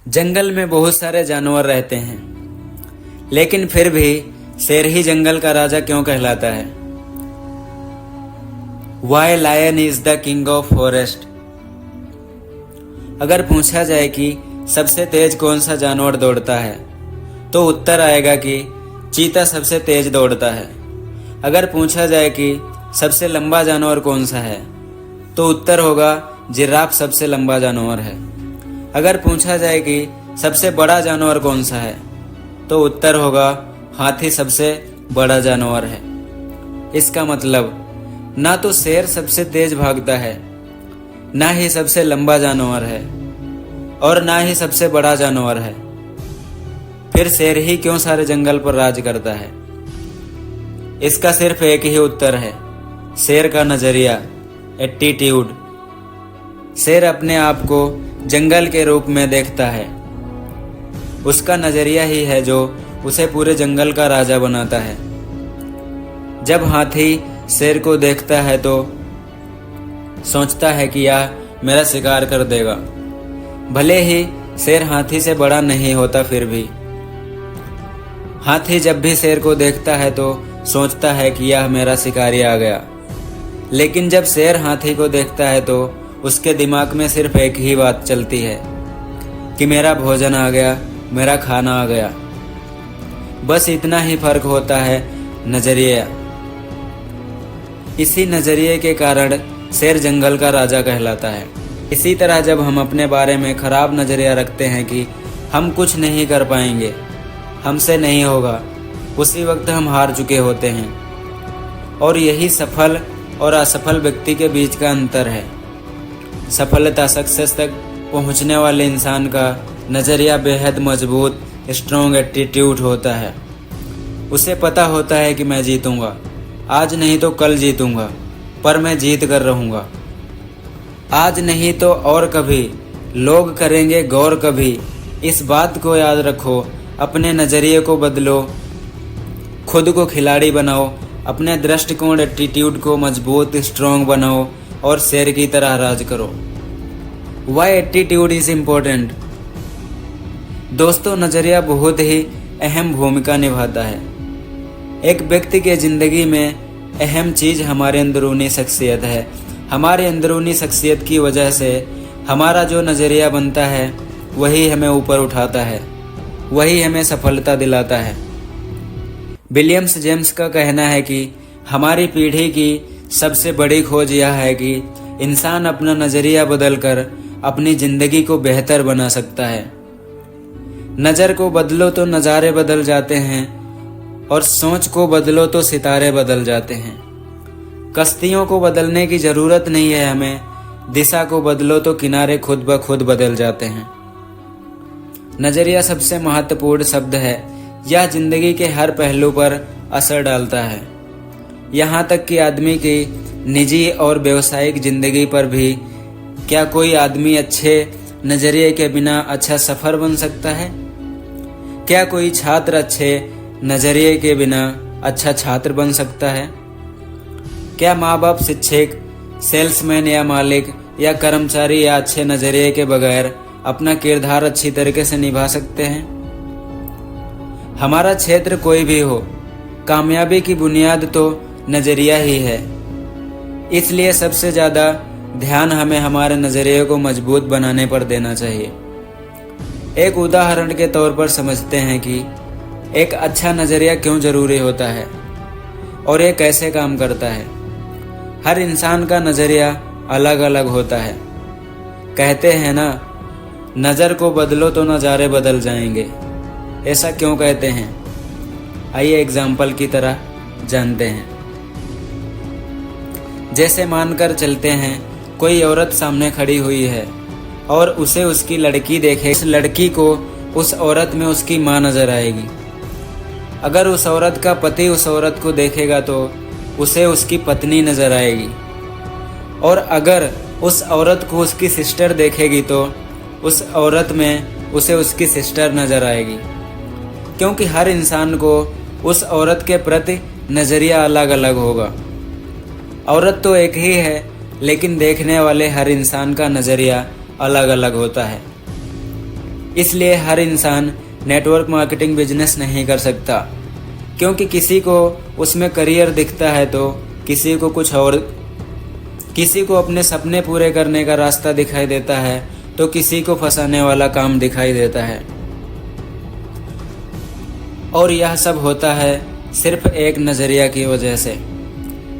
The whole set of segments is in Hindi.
जंगल में बहुत सारे जानवर रहते हैं, लेकिन फिर भी शेर ही जंगल का राजा क्यों कहलाता है? Why lion is the king of forest. अगर पूछा जाए कि सबसे तेज कौन सा जानवर दौड़ता है, तो उत्तर आएगा कि चीता सबसे तेज दौड़ता है। अगर पूछा जाए कि सबसे लंबा जानवर कौन सा है, तो उत्तर होगा जिराफ सबसे लंबा जानवर है। अगर पूछा जाए कि सबसे बड़ा जानवर कौन सा है, तो उत्तर होगा हाथी सबसे बड़ा जानवर है। इसका मतलब ना तो शेर सबसे तेज भागता है, ना ही सबसे लंबा जानवर है, और ना ही सबसे बड़ा जानवर है। फिर शेर ही क्यों सारे जंगल पर राज करता है? इसका सिर्फ एक ही उत्तर है, शेर का नजरिया, एटीट्यूड। शेर अपने आप को जंगल के रूप में देखता है। उसका नजरिया ही है जो उसे पूरे जंगल का राजा बनाता है। जब हाथी शेर को देखता है तो सोचता है कि यह मेरा शिकार कर देगा। भले ही शेर हाथी से बड़ा नहीं होता, फिर भी हाथी जब भी शेर को देखता है तो सोचता है कि यह मेरा शिकारी आ गया। लेकिन जब शेर हाथी को देखता है तो उसके दिमाग में सिर्फ एक ही बात चलती है कि मेरा भोजन आ गया, मेरा खाना आ गया। बस इतना ही फर्क होता है नजरिया। इसी नजरिए के कारण शेर जंगल का राजा कहलाता है। इसी तरह जब हम अपने बारे में खराब नजरिया रखते हैं कि हम कुछ नहीं कर पाएंगे, हमसे नहीं होगा, उसी वक्त हम हार चुके होते हैं। और यही सफल और असफल व्यक्ति के बीच का अंतर है। सफलता, सक्सेस तक पहुंचने वाले इंसान का नजरिया बेहद मजबूत, स्ट्रॉन्ग एटीट्यूड होता है। उसे पता होता है कि मैं जीतूंगा, आज नहीं तो कल जीतूंगा, पर मैं जीत कर रहूंगा। आज नहीं तो और कभी लोग करेंगे गौर कभी। इस बात को याद रखो, अपने नजरिए को बदलो, खुद को खिलाड़ी बनाओ, अपने दृष्टिकोण एटीट्यूड को मजबूत, स्ट्रॉन्ग बनाओ और शेर की तरह राज करो। Why attitude is important. दोस्तों, नजरिया बहुत ही अहम भूमिका निभाता है। एक व्यक्ति के जिंदगी में अहम चीज हमारे अंदरूनी शख्सियत है। हमारे अंदरूनी शख्सियत की वजह से हमारा जो नजरिया बनता है वही हमें ऊपर उठाता है, वही हमें सफलता दिलाता है। विलियम्स जेम्स का कहना है कि हमारी पीढ़ी की सबसे बड़ी खोज यह है कि इंसान अपना नजरिया बदलकर अपनी जिंदगी को बेहतर बना सकता है। नजर को बदलो तो नज़ारे बदल जाते हैं, और सोच को बदलो तो सितारे बदल जाते हैं। कश्तियों को बदलने की जरूरत नहीं है हमें, दिशा को बदलो तो किनारे खुद ब खुद बदल जाते हैं। नजरिया सबसे महत्वपूर्ण शब्द है। यह जिंदगी के हर पहलू पर असर डालता है, यहाँ तक कि आदमी की निजी और व्यवसायिक जिंदगी पर भी। क्या कोई आदमी अच्छे नजरिए के बिना अच्छा सफर बन सकता है? क्या कोई छात्र अच्छे नजरिए के बिना अच्छा छात्र बन सकता है? क्या माँ बाप, शिक्षक, सेल्समैन या मालिक या कर्मचारी या अच्छे नजरिए के बगैर अपना किरदार अच्छी तरीके से निभा सकते हैं? हमारा क्षेत्र कोई भी हो, कामयाबी की बुनियाद तो नजरिया ही है। इसलिए सबसे ज़्यादा ध्यान हमें हमारे नजरिए को मजबूत बनाने पर देना चाहिए। एक उदाहरण के तौर पर समझते हैं कि एक अच्छा नजरिया क्यों जरूरी होता है और ये कैसे काम करता है। हर इंसान का नजरिया अलग अलग होता है। कहते हैं ना, नज़र को बदलो तो नज़ारे बदल जाएंगे। ऐसा क्यों कहते हैं? आइए एग्जाम्पल की तरह जानते हैं। जैसे मानकर चलते हैं कोई औरत सामने खड़ी हुई है और उसे उसकी लड़की देखे। इस लड़की को उस औरत में उसकी माँ नजर आएगी। अगर उस औरत का पति उस औरत को देखेगा तो उसे उसकी पत्नी नजर आएगी, और अगर उस औरत को उसकी सिस्टर देखेगी तो उस औरत में उसे उसकी सिस्टर नजर आएगी। क्योंकि हर इंसान को उस औरत के प्रति नजरिया अलग अलग होगा। औरत तो एक ही है, लेकिन देखने वाले हर इंसान का नजरिया अलग अलग होता है। इसलिए हर इंसान नेटवर्क मार्केटिंग बिजनेस नहीं कर सकता, क्योंकि किसी को उसमें करियर दिखता है तो किसी को कुछ और, किसी को अपने सपने पूरे करने का रास्ता दिखाई देता है तो किसी को फंसाने वाला काम दिखाई देता है। और यह सब होता है सिर्फ एक नज़रिया की वजह से,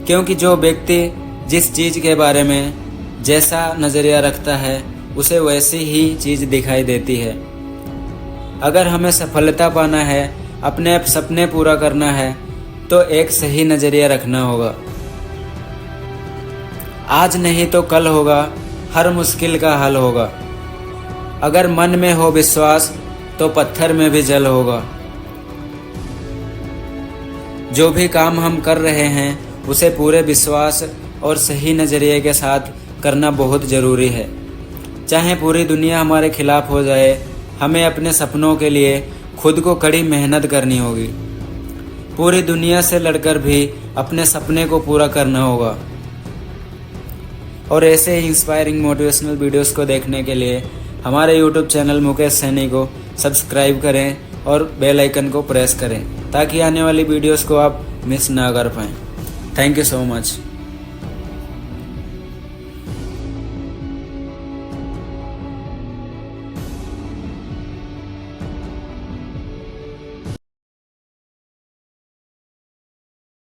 क्योंकि जो व्यक्ति जिस चीज़ के बारे में जैसा नज़रिया रखता है उसे वैसी ही चीज़ दिखाई देती है। अगर हमें सफलता पाना है, अपने सपने पूरा करना है तो एक सही नज़रिया रखना होगा। आज नहीं तो कल होगा, हर मुश्किल का हल होगा। अगर मन में हो विश्वास तो पत्थर में भी जल होगा। जो भी काम हम कर रहे हैं उसे पूरे विश्वास और सही नज़रिए के साथ करना बहुत ज़रूरी है। चाहे पूरी दुनिया हमारे खिलाफ हो जाए, हमें अपने सपनों के लिए खुद को कड़ी मेहनत करनी होगी। पूरी दुनिया से लड़कर भी अपने सपने को पूरा करना होगा। और ऐसे ही इंस्पायरिंग मोटिवेशनल वीडियोस को देखने के लिए हमारे यूट्यूब चैनल मुकेश सैनी को सब्सक्राइब करें और बेल आइकन को प्रेस करें, ताकि आने वाली वीडियोस को आप मिस ना कर पाएँ। Thank you so much.